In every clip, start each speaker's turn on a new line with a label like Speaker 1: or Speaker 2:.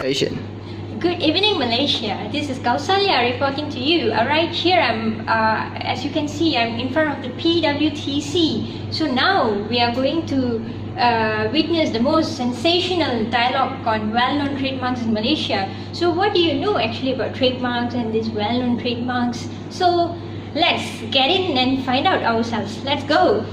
Speaker 1: Asian.
Speaker 2: Good evening, Malaysia. This is Kausalya reporting to you. Right here, as you can see, I'm in front of the PWTC. So now we are going to witness the most sensational dialogue on well-known trademarks in Malaysia. So what do you know actually about trademarks and these well-known trademarks? So let's get in and find out ourselves. Let's go.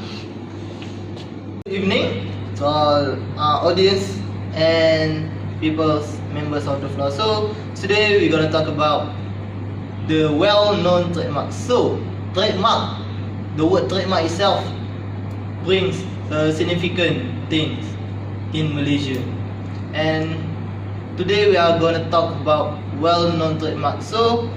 Speaker 1: Good evening to all audience and members of the floor. So today we're gonna talk about the well-known trademarks. So trademark, the word trademark itself brings significant things in Malaysia, and today we are gonna talk about well-known trademarks. So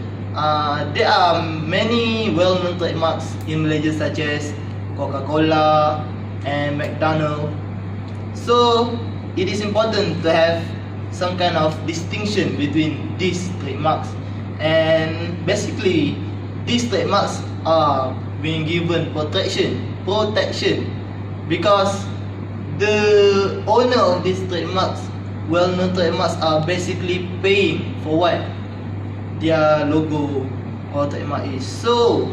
Speaker 1: there are many well-known trademarks in Malaysia such as Coca-Cola and McDonald's. So it is important to have some kind of distinction between these trademarks, and basically these trademarks are being given protection because the owner of these trademarks, well-known trademarks, are basically paying for what their logo or trademark is. So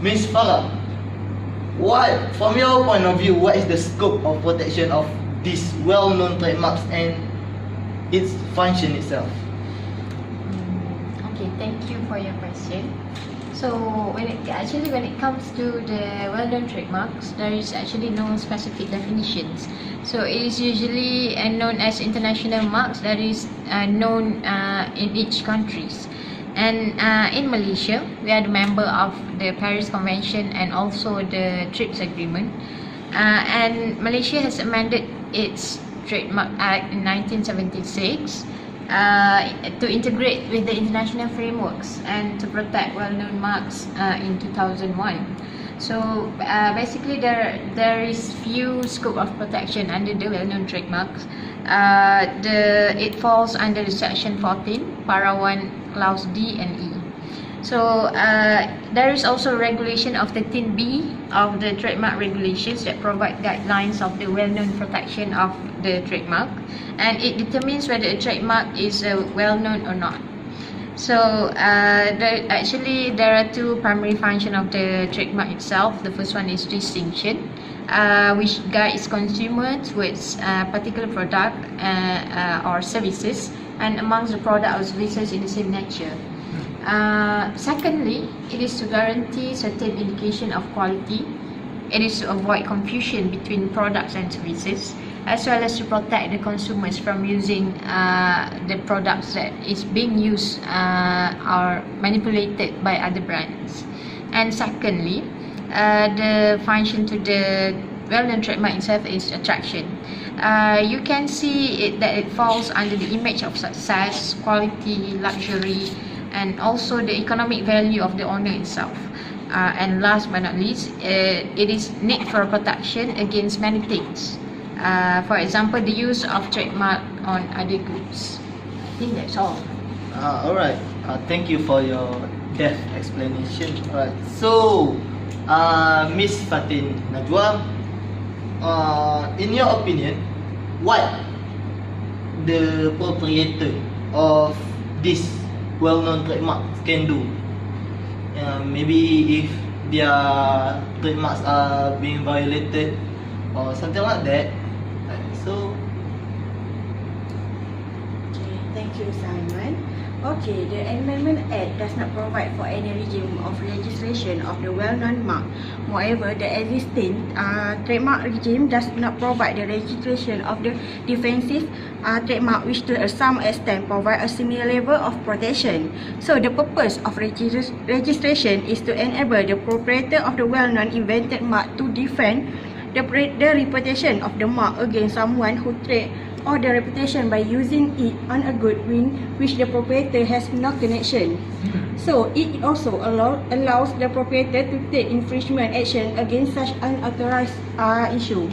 Speaker 1: Miss Farah, what, from your point of view, what is the scope of protection of these well-known trademarks and its function itself?
Speaker 3: Okay, thank you for your question. So when it comes to the well-known trademarks, there is actually no specific definitions. So it is usually known as international marks that is known in each countries. And in Malaysia, we are the member of the Paris Convention and also the TRIPS Agreement. And Malaysia has amended its Trademark Act in 1976 to integrate with the international frameworks and to protect well-known marks in 2001. So basically there is few scope of protection under the well-known trademarks. It falls under the section 14, para 1, clause D and E. So there is also regulation of 13B of the trademark regulations that provide guidelines of the well-known protection of the trademark, and it determines whether a trademark is well-known or not. So there are two primary functions of the trademark itself. The first one is distinction, which guides consumers towards a particular product or services, and amongst the product or services in the same nature. Secondly, it is to guarantee certain indication of quality. It is to avoid confusion between products and services, as well as to protect the consumers from using the products that is being used or manipulated by other brands. And secondly, the function to the well-known trademark itself is attraction. You can see that it falls under the image of success, quality, luxury, and also the economic value of the owner itself. And last but not least, it is need for protection against many things. For example, the use of trademark on other goods. I think that's all.
Speaker 1: Alright, thank you for your depth explanation. Alright, so Miss Fatin Najwa, in your opinion, what the proprietor of this well-known trademarks can do? Maybe if their trademarks are being violated or something like that. So
Speaker 4: okay, thank you, Aiman. Okay, the Amendment Act does not provide for any regime of registration of the well-known mark. Moreover, the existing trademark regime does not provide the registration of the defensive trademark, which to some extent provide a similar level of protection. So the purpose of registration is to enable the proprietor of the well-known invented mark to defend the reputation of the mark against someone who trade or the reputation by using it on a good which the proprietor has no connection. So it also allows the proprietor to take infringement action against such unauthorized issue.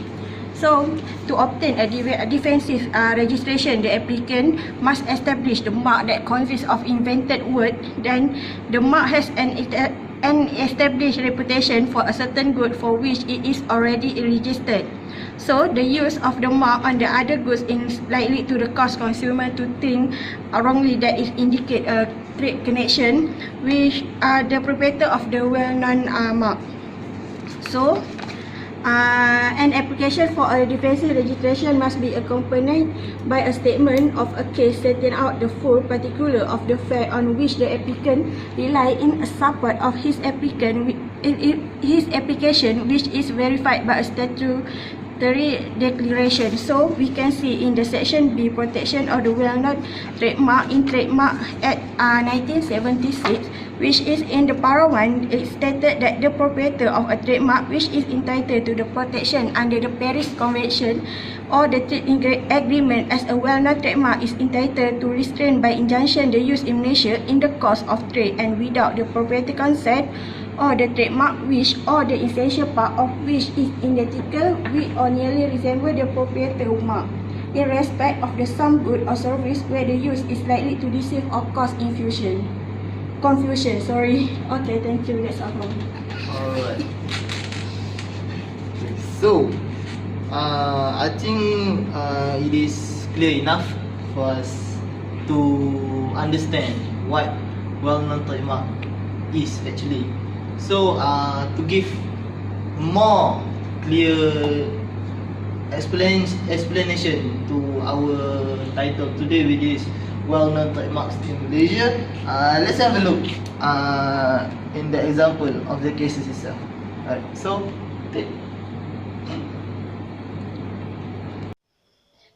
Speaker 4: So to obtain a defensive registration, the applicant must establish the mark that consists of invented word, then the mark has an established reputation for a certain good for which it is already registered. So the use of the mark on the other goods is likely to cause consumer to think wrongly that it indicate a trade connection with the proprietor of the well-known mark. So an application for a defensive registration must be accompanied by a statement of a case setting out the full particular of the fact on which the applicant rely in support of his application, which is verified by a statutory declaration. So we can see in the section B, protection of the well-known trademark in Trademark Act 1976, which is in the para 1, it stated that the proprietor of a trademark which is entitled to the protection under the Paris Convention or the trade agreement as a well-known trademark is entitled to restrain by injunction the use in Malaysia in the course of trade and without the proprietor consent, or the trademark which or the essential part of which is identical with or nearly resemble the proprietor mark in respect of the some good or service where the use is likely to deceive or cause confusion. Sorry. Okay, thank you. That's all.
Speaker 1: Alright. So, I think it is clear enough for us to understand what well-known trademark is actually. So, to give more clear explanation to our title today, which is well-known trademarks in Malaysia, let's have a look in the example of the cases itself. Alright, so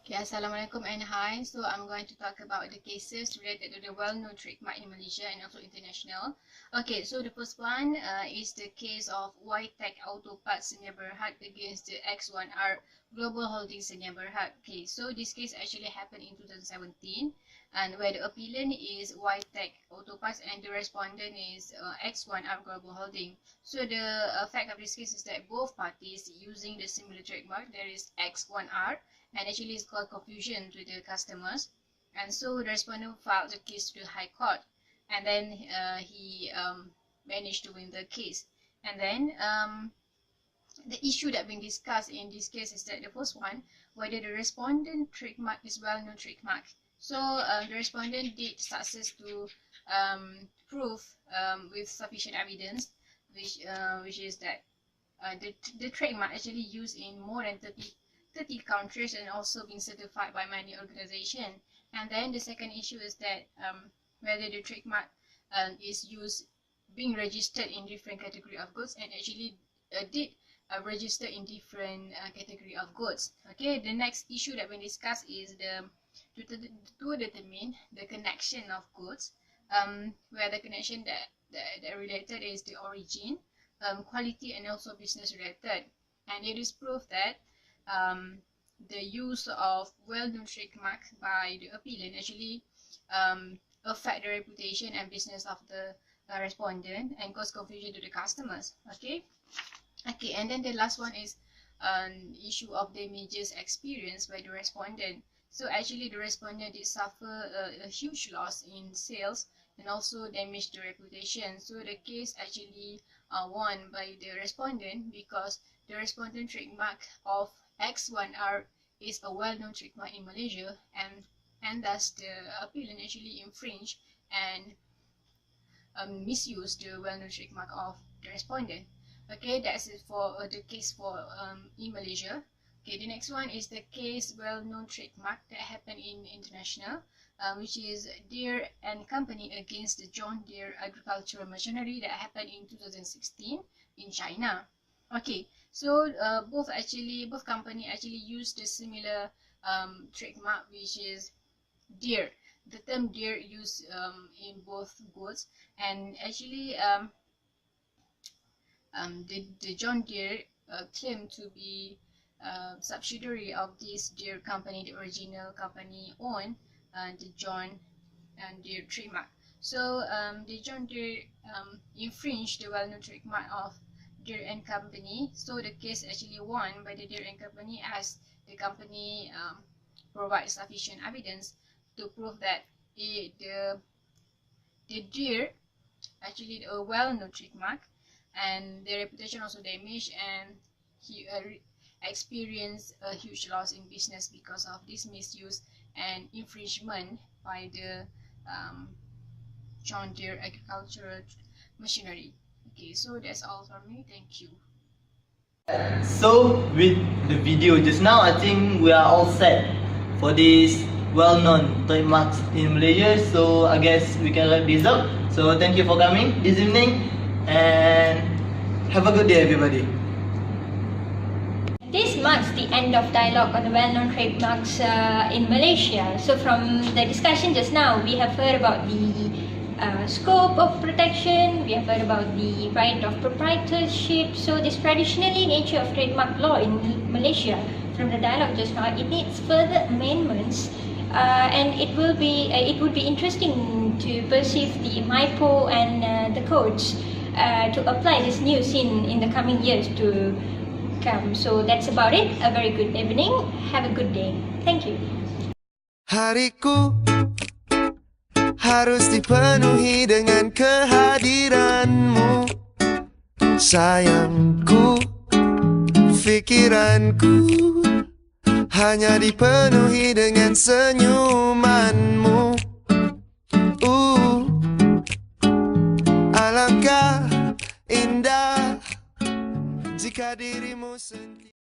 Speaker 3: Okay, Assalamualaikum and hi. So I'm going to talk about the cases related to the well-known trademark in Malaysia and also international. Okay, so the first one is the case of Y-Tech Auto Parts Sdn Bhd against the X1R Global Holdings Sdn Bhd. Okay, so this case actually happened in 2017, and where the appellant is Y-Tech Auto Parts and the respondent is X1R Global Holding. So the fact of this case is that both parties using the similar trademark, there is X1R, and actually it's caused confusion to the customers, and so the respondent filed the case to the High Court, and then he managed to win the case. And then the issue that being discussed in this case is that the first one, whether the respondent trademark is well-known trademark. So the respondent did success to prove with sufficient evidence, which is that the trademark actually used in more than 30 countries and also being certified by many organizations. And then the second issue is that whether the trademark is used, being registered in different category of goods, and actually did register in different category of goods. Okay, the next issue that we discuss is to determine the connection of goods, where the connection that related is the origin, quality, and also business related. And it is proof that the use of well-known trademark by the appellant actually affect the reputation and business of the respondent and cause confusion to the customers. Okay, and then the last one is an issue of damages experienced by the respondent. So actually the respondent did suffer a huge loss in sales and also damage the reputation. So the case actually won by the respondent because the respondent trademark of X1R is a well-known trademark in Malaysia, and thus the appellant actually infringed and misused the well-known trademark of the respondent. Okay, that's it for the case for in Malaysia. Okay, the next one is the case well-known trademark that happened in international, which is Deere and Company against the John Deere agricultural machinery that happened in 2016 in China. Okay, so both company actually used the similar trademark, which is Deere. The term Deere used in both goods, and actually the John Deere claimed to be subsidiary of this Deere company, the original company owned the John and Deere trademark. So the John Deere infringed the well-known trademark of Deere and Company. So the case actually won by the Deere and Company, as the company provides sufficient evidence to prove that the Deere actually a well-known trademark, and their reputation also damaged, experience a huge loss in business because of this misuse and infringement by the John Deere agricultural machinery. Okay, so that's all from me. Thank you.
Speaker 1: So with the video just now, I think we are all set for this well-known trademarks in Malaysia. So I guess we can wrap this up. So thank you for coming this evening and have a good day everybody.
Speaker 2: This marks the end of dialogue on the well-known trademarks in Malaysia. So from the discussion just now, we have heard about the scope of protection, we have heard about the right of proprietorship. So this traditionally nature of trademark law in Malaysia, from the dialogue just now, it needs further amendments, and it would be interesting to perceive the MIPO and the codes to apply this new scene in the coming years to come. So that's about it. A very good evening. Have a good day. Thank you.
Speaker 5: Hariku harus dipenuhi dengan kehadiranmu, sayangku. Pikiranku hanya dipenuhi dengan senyumanmu. Alangkah indah jika dirimu sendiri